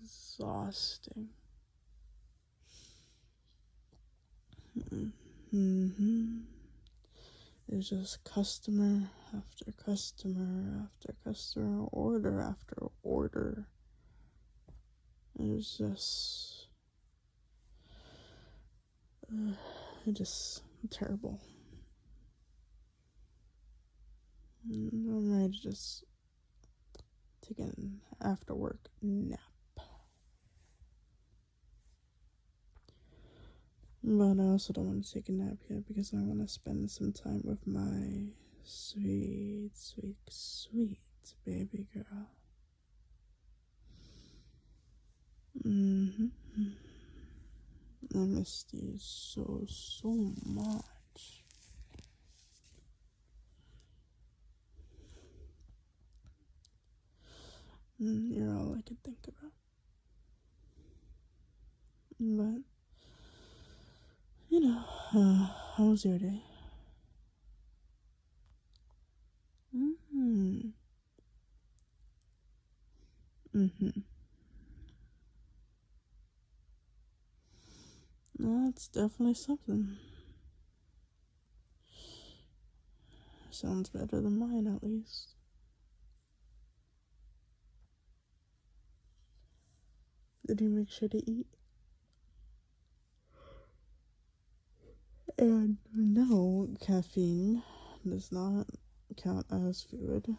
exhausting. Mm-hmm. It's just customer after customer after customer, order after order. It's just terrible. I'm ready to just take an after work nap. But I also don't want to take a nap yet because I want to spend some time with my sweet, sweet, sweet baby girl. I missed you so, so much. You're all I could think about. But, how was your day? That's definitely something. Sounds better than mine, at least. Did you make sure to eat? And no, caffeine does not count as food.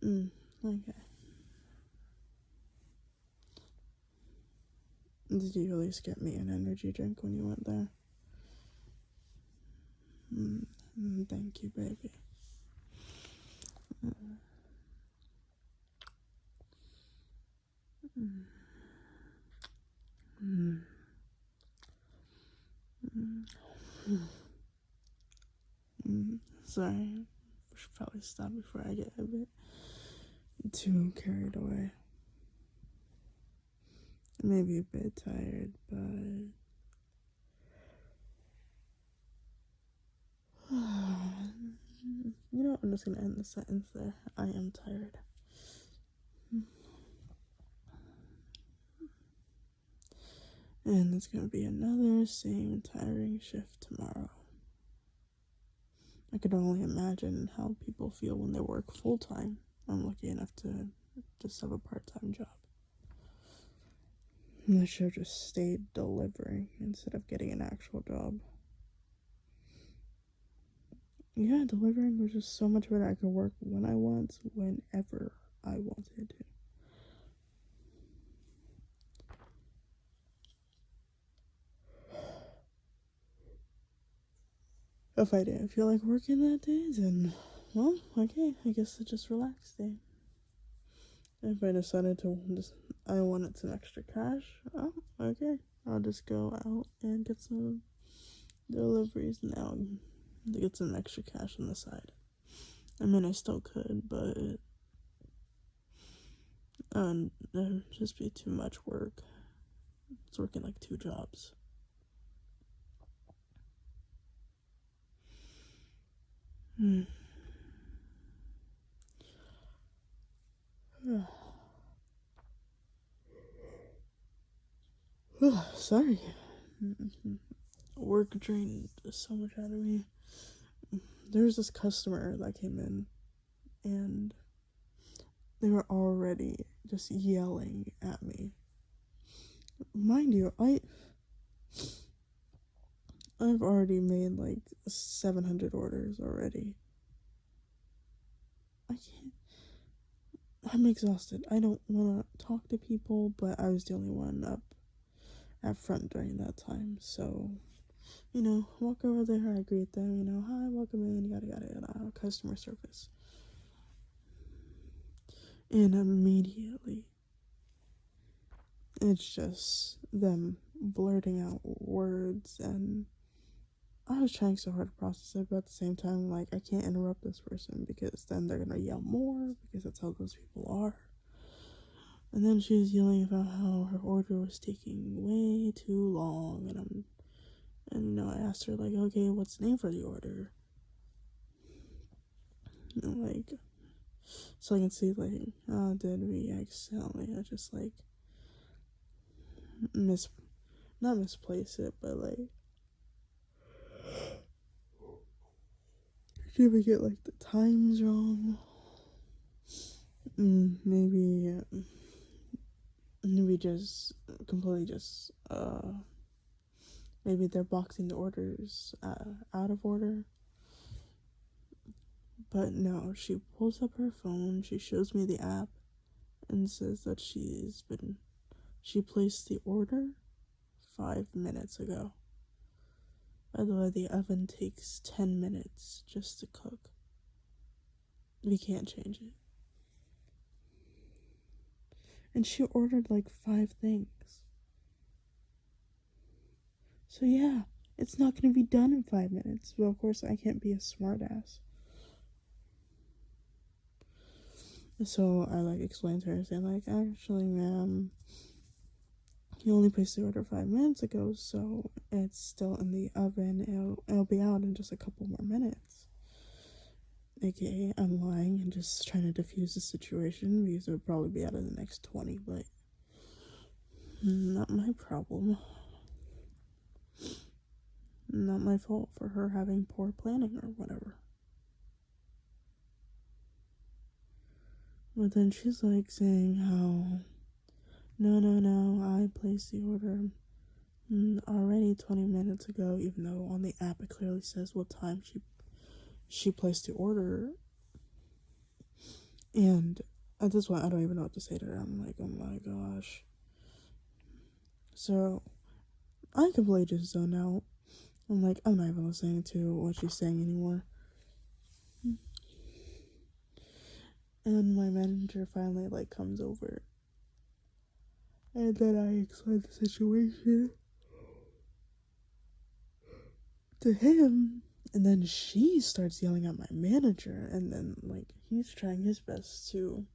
Okay. Did you at least get me an energy drink when you went there? Thank you, baby. Sorry, I should probably stop before I get a bit too carried away. Maybe a bit tired, but you know what? I'm just gonna end the sentence there. I am tired. And it's gonna be another same tiring shift tomorrow. I could only imagine how people feel when they work full time. I'm lucky enough to just have a part-time job. I should have just stayed delivering instead of getting an actual job. Yeah, delivering was just so much better. I could work when I want, whenever I wanted to. If I didn't feel like working that day, then, well, okay, I guess it's just relax day. If I decided I wanted some extra cash, oh, okay, I'll just go out and get some deliveries now to get some extra cash on the side. I mean, I still could, but there'd just be too much work. It's working like 2 jobs. Sorry. Work drained so much out of me. There was this customer that came in, and they were already just yelling at me. Mind you, I've already made like 700 orders already. I can't. I'm exhausted. I don't want to talk to people, but I was the only one up at front during that time. So, walk over there, I greet them, hi, welcome in, yada, yada, yada, customer service. And immediately, it's just them blurting out words, and I was trying so hard to process it, but at the same time, like, I can't interrupt this person because then they're gonna yell more, because that's how those people are. And then she was yelling about how her order was taking way too long, and I asked her, like, okay, what's the name for the order? So I can see, like, did we accidentally just, like, not misplace it, but, like, did we get, like, the times wrong? Maybe we just completely just, maybe they're boxing the orders out of order. But no, she pulls up her phone, she shows me the app, and says that she placed the order 5 minutes ago. By the way, the oven takes 10 minutes just to cook. We can't change it. And she ordered like 5 things. So yeah, it's not gonna be done in 5 minutes. Well, of course, I can't be a smartass. So I like explained to her, saying like, actually, ma'am, you only placed the order 5 minutes ago, so it's still in the oven. It'll be out in just a couple more minutes. AKA, I'm lying and just trying to diffuse the situation because it would probably be out in the next 20, but not my problem. Not my fault for her having poor planning or whatever. But then she's like saying how, no, I placed the order already 20 minutes ago, even though on the app it clearly says what time she placed the order. And at this point, I don't even know what to say to her. I'm like, oh my gosh. So I completely just zone out. I'm like, I'm not even listening to what she's saying anymore. And my manager finally like comes over, and then I explain the situation to him, and then she starts yelling at my manager, and then like he's trying his best to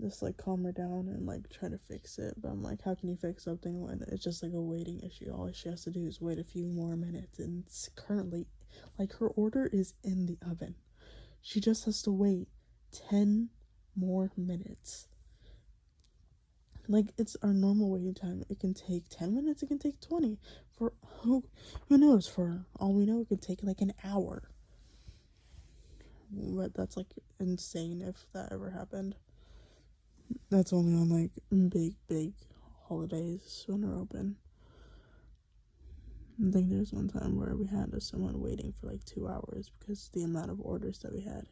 just like calm her down and like try to fix it. But I'm like, how can you fix something when it's just like a waiting issue? All she has to do is wait a few more minutes, and it's currently like her order is in the oven. She just has to wait 10 more minutes. Like, it's our normal waiting time. It can take 10 minutes, it can take 20. For who knows? For all we know, it could take like an hour. But that's like insane if that ever happened. That's only on like big holidays when they're open. I think there's one time where we had someone waiting for like 2 hours because the amount of orders that we had.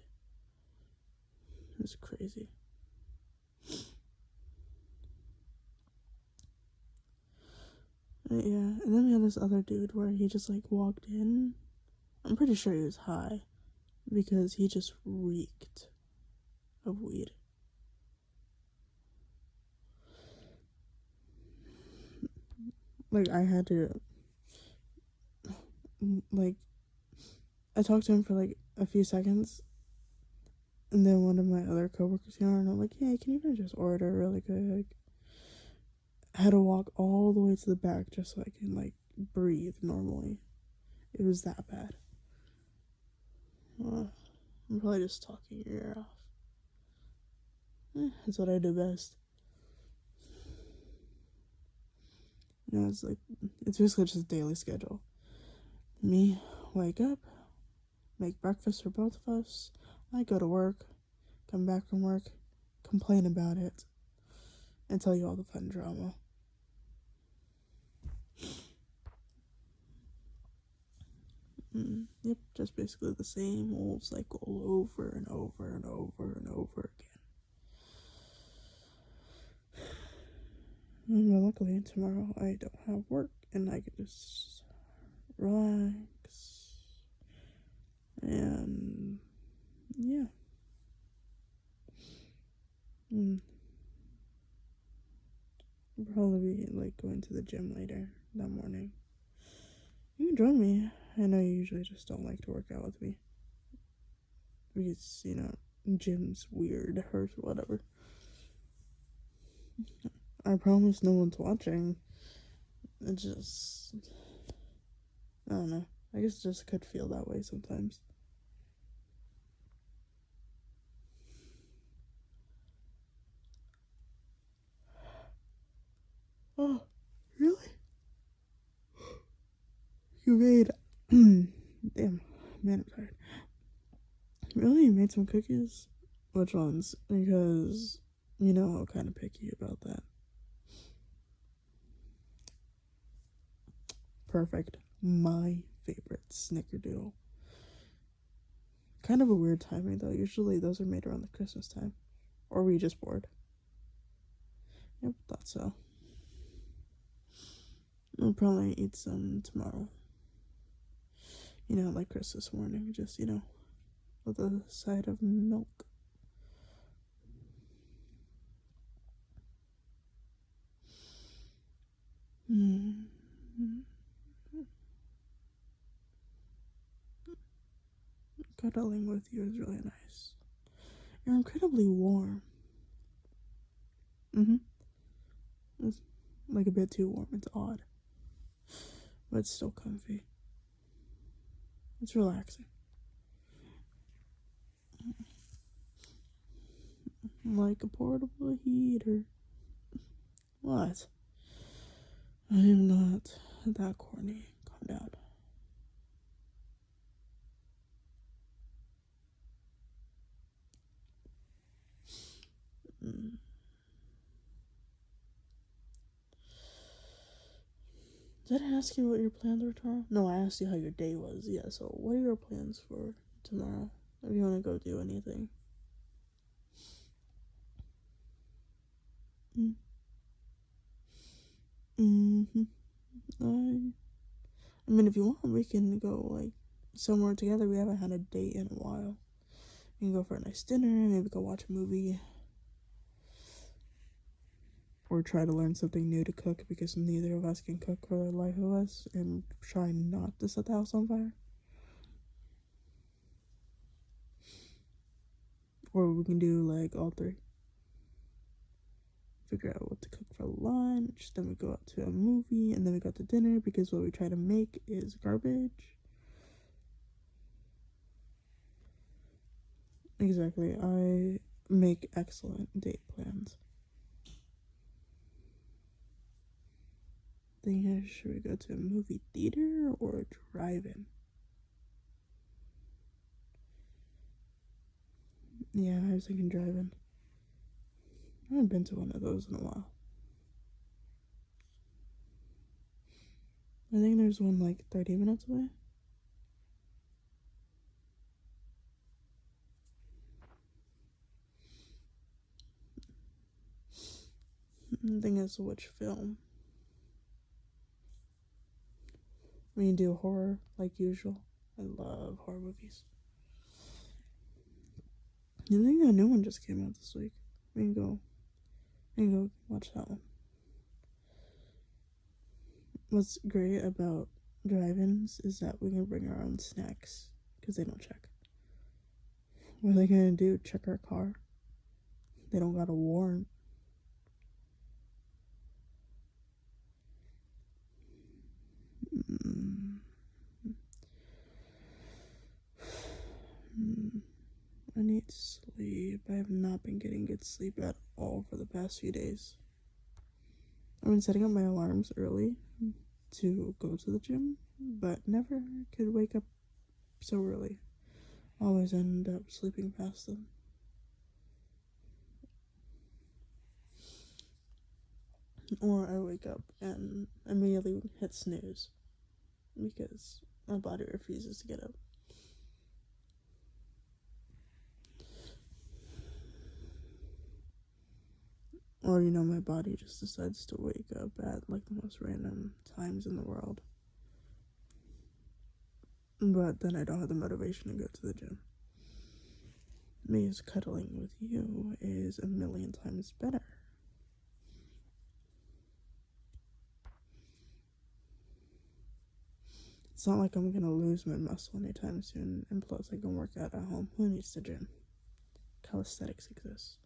It was crazy. But yeah, and then we had this other dude where he just like walked in. I'm pretty sure he was high because he just reeked of weed. Like, I had to, like, I talked to him for like a few seconds, and then one of my other coworkers came over and I'm like, hey, can you just order really quick? I had to walk all the way to the back just so I can like breathe normally. It was that bad. I'm probably just talking your ear off. That's what I do best. You know, it's basically just a daily schedule. Me, wake up, make breakfast for both of us. I go to work, come back from work, complain about it, and tell you all the fun drama. Yep, just basically the same old cycle over and over and over and over again. And luckily tomorrow I don't have work and I can just relax and yeah. I'll probably be like going to the gym later that morning. You can join me. I know you usually just don't like to work out with me because, you know, gym's weird or whatever. I promise no one's watching. It just, I don't know. I guess it just could feel that way sometimes. made some cookies? Which ones? Because you know I'm kind of picky about that. Perfect. My favorite snickerdoodle. Kind of a weird timing though. Usually those are made around the Christmas time. Or were you just bored? Yep, thought so. I'll probably eat some tomorrow. You know, like Christmas morning, just, with a side of milk. Cuddling with you is really nice. You're incredibly warm. It's like a bit too warm. It's odd. But it's still comfy. It's relaxing. Like a portable heater. What? I am not that corny. Calm down. Did I ask you what your plans were tomorrow? No, I asked you how your day was. Yeah, so what are your plans for tomorrow? If you want to go do anything. I mean, if you want, we can go, like, somewhere together. We haven't had a date in a while. We can go for a nice dinner, maybe go watch a movie. Or try to learn something new to cook because neither of us can cook for the life of us, and try not to set the house on fire. Or we can do, like, all three. Figure out what to cook for lunch, then we go out to a movie, and then we go to dinner because what we try to make is garbage. Exactly. I make excellent date plans. Thing is, should we go to a movie theater or a drive-in? Yeah, I was thinking drive-in. I haven't been to one of those in a while. I think there's one like 30 minutes away. The thing is, which film? We can do horror like usual. I love horror movies. I think a new one just came out this week. We can go watch that one. What's great about drive-ins is that we can bring our own snacks because they don't check. What are they gonna do? Check our car? They don't got a warrant. I need sleep. I have not been getting good sleep at all for the past few days. I've been setting up my alarms early to go to the gym, but never could wake up so early. Always end up sleeping past them. Or I wake up and immediately hit snooze because my body refuses to get up. Or, my body just decides to wake up at like the most random times in the world. But then I don't have the motivation to go to the gym. Because cuddling with you is a million times better. It's not like I'm gonna lose my muscle anytime soon, and plus I can work out at home. Who needs the gym? Calisthenics exists.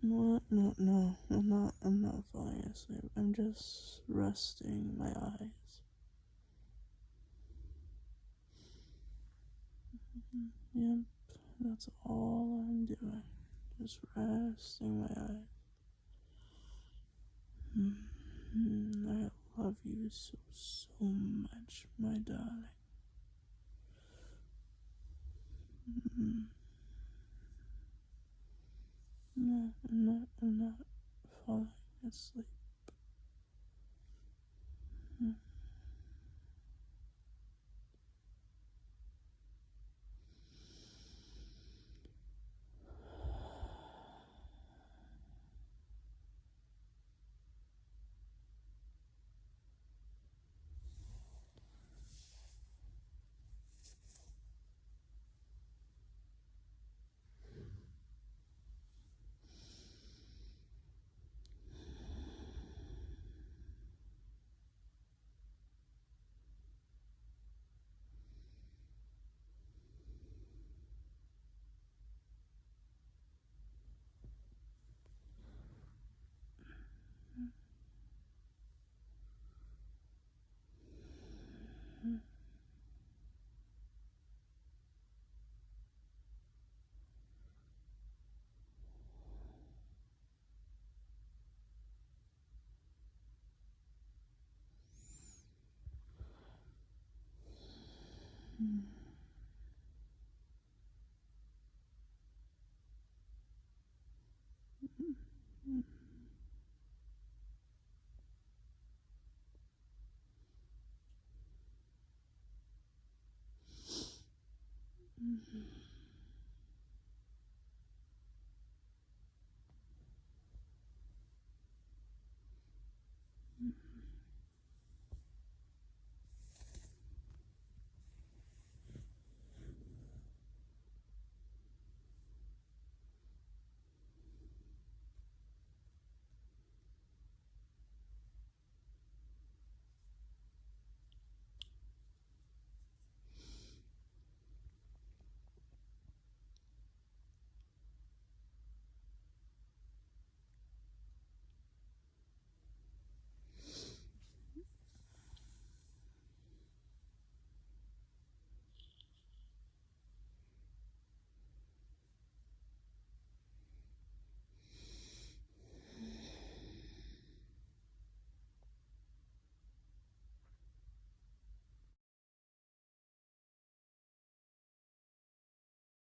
What? No, I'm not falling asleep. I'm just resting my eyes. Yep, that's all I'm doing. Just resting my eyes. I love you so, so much, my darling. No, I'm not falling asleep.